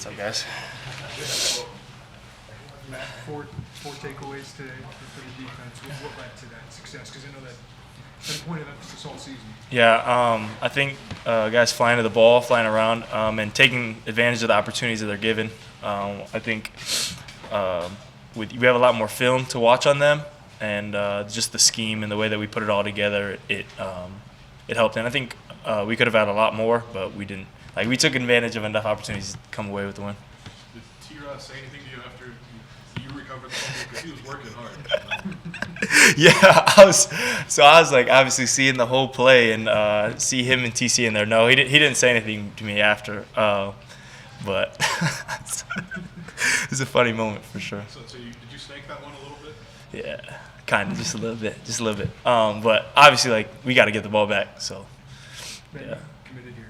What's up, guys? Matt, four takeaways today for the defense. What led to that success? Because I know that's a point of emphasis all season. Yeah, I think guys flying to the ball, flying around, and taking advantage of the opportunities that they're given. I think we have a lot more film to watch on them, and just the scheme and the way that we put it all together, it helped. And I think we could have had a lot more, but we didn't. Like, we took advantage of enough opportunities to come away with the win. Did T-Rod say anything to you after you recovered the fumble? Because he was working hard. Yeah, I was like obviously seeing the whole play and see him and TC in there. No, he didn't say anything to me after, but it's a funny moment for sure. So did you snake that one a little bit? Yeah, kind of, just a little bit. But obviously, like, we got to get the ball back. So Ben, yeah. you committed here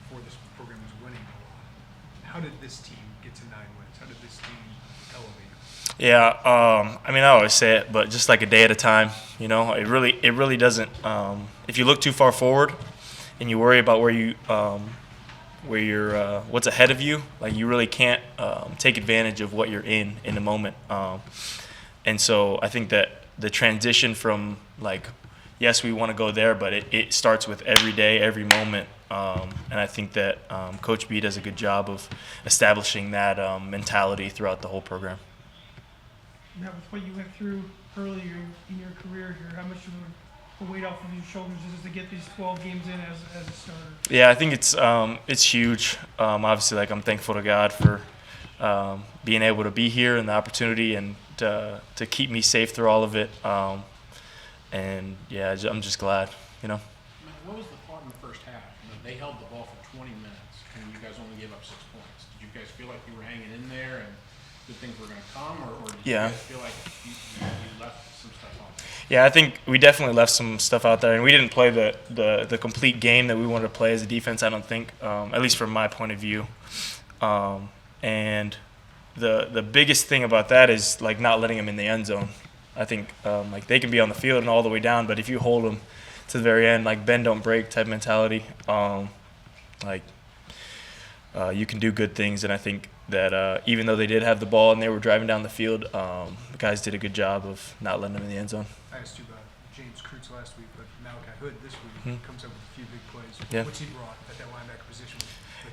before this program was winning. How did this team get to 9 wins? How did this team elevate? Yeah, I mean, I always say it, but just like a day at a time. You know, it really doesn't. If you look too far forward, and you worry about what's ahead of you, like, you really can't take advantage of what you're in the moment. And so I think that the transition from, like, yes, we want to go there, but it starts with every day, every moment. And I think that Coach B does a good job of establishing that mentality throughout the whole program. That was what you went through earlier in your career here. How much of a weight off of your shoulders is it to get these 12 games in as a starter? Yeah, I think it's huge. Obviously, like, I'm thankful to God for being able to be here and the opportunity and to keep me safe through all of it. And yeah, I'm just glad, you know. What was the thought in the first half? They held the ball for 20 minutes, and you guys only gave up 6 points. Did you guys feel like you were hanging in there and good things were going to come, or did you guys feel like you left some stuff out there? Yeah, I think we definitely left some stuff out there, and we didn't play the complete game that we wanted to play as a defense, I don't think, at least from my point of view. And the biggest thing about that is, like, not letting them in the end zone. I think like, they can be on the field and all the way down, but if you hold them to the very end, like, bend don't break type mentality, you can do good things. And I think that even though they did have the ball and they were driving down the field, the guys did a good job of not letting them in the end zone. I asked you about James Kreutz last week, but Malachi Hood this week comes up with a few big plays. Yeah. What's he brought at that linebacker position?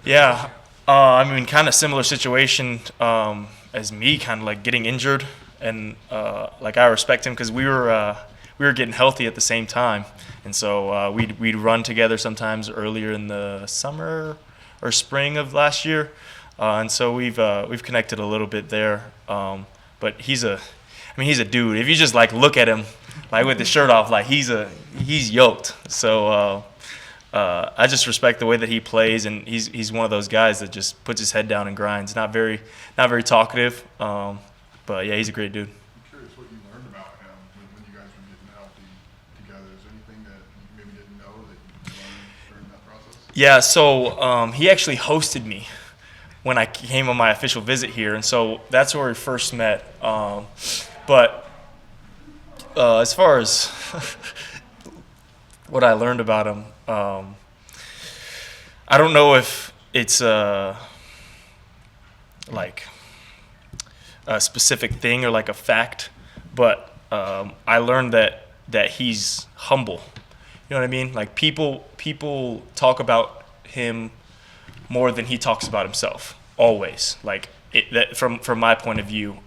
Yeah, I mean, kind of similar situation as me, kind of like getting injured, and like, I respect him because we were getting healthy at the same time, and so we'd run together sometimes earlier in the summer or spring of last year, and so we've connected a little bit there. But he's a dude. If you just, like, look at him, like, with the shirt off, like, he's yoked. So. I just respect the way that he plays, and he's one of those guys that just puts his head down and grinds. Not very talkative, but yeah, he's a great dude. I'm curious what you learned about him when you guys were getting healthy together. Is there anything that you maybe didn't know that you learned during that process? Yeah, so he actually hosted me when I came on my official visit here, and so that's where we first met. But as far as what I learned about him, I don't know if it's like a specific thing or like a fact, but I learned that he's humble. You know what I mean? Like, people talk about him more than he talks about himself, always. Like, that from my point of view,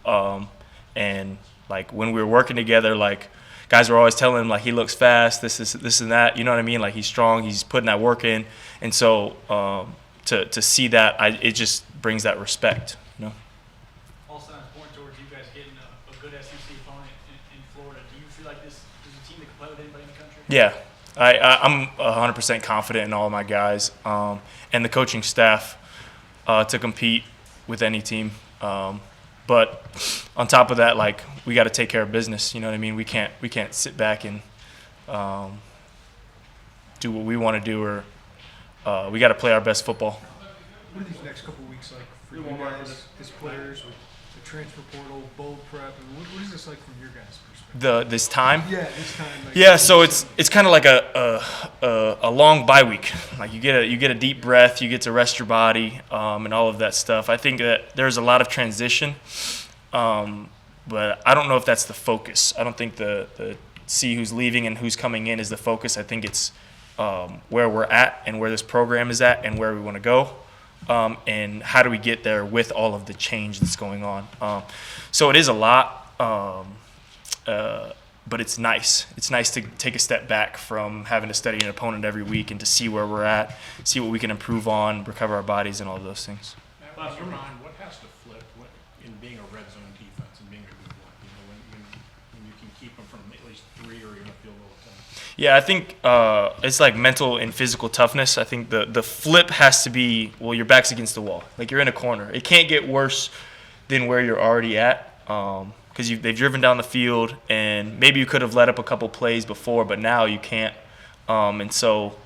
and, like, when we were working together, like, guys were always telling him, like, he looks fast, this and that. You know what I mean? Like, he's strong, he's putting that work in, and so to see that, it just brings that respect. You know. All signs point towards you guys getting a good SEC opponent in Florida. Do you feel like this is a team that can play with anybody in the country? Yeah, I'm 100% confident in all of my guys and the coaching staff to compete with any team. But on top of that, like, we got to take care of business. You know what I mean? We can't sit back and do what we want to do, or we got to play our best football. What are these next couple of weeks like for you guys as players with the transfer portal, bowl prep, and what is this like from your guys' perspective? This time. Yeah, this time. Like, Yeah, so it's kind of like a long bye week. Like you get a deep breath, you get to rest your body, and all of that stuff. I think that there's a lot of transition, but I don't know if that's the focus. I don't think the see who's leaving and who's coming in is the focus. I think it's where we're at and where this program is at and where we want to go, and how do we get there with all of the change that's going on. So it is a lot. But it's nice. It's nice to take a step back from having to study an opponent every week and to see where we're at, see what we can improve on, recover our bodies, and all of those things. Matt, in your mind, what has to flip in being a red zone defense and being a good one? You know, when you can keep them from at least 3 or even a field goal attempt. Yeah, I think it's like mental and physical toughness. I think the flip has to be, well, your back's against the wall. Like you're in a corner. It can't get worse than where you're already at. Because they've driven down the field, and maybe you could have let up a couple plays before, but now you can't. And so,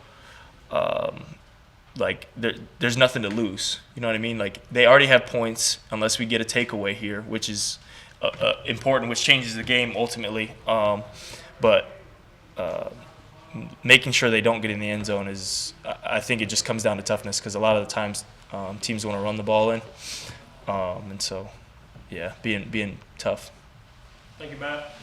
like, there's nothing to lose. You know what I mean? Like, they already have points unless we get a takeaway here, which is important, which changes the game ultimately. But making sure they don't get in the end zone is, I think it just comes down to toughness, because a lot of the times teams want to run the ball in. And so, yeah, being tough. Thank you, Matt.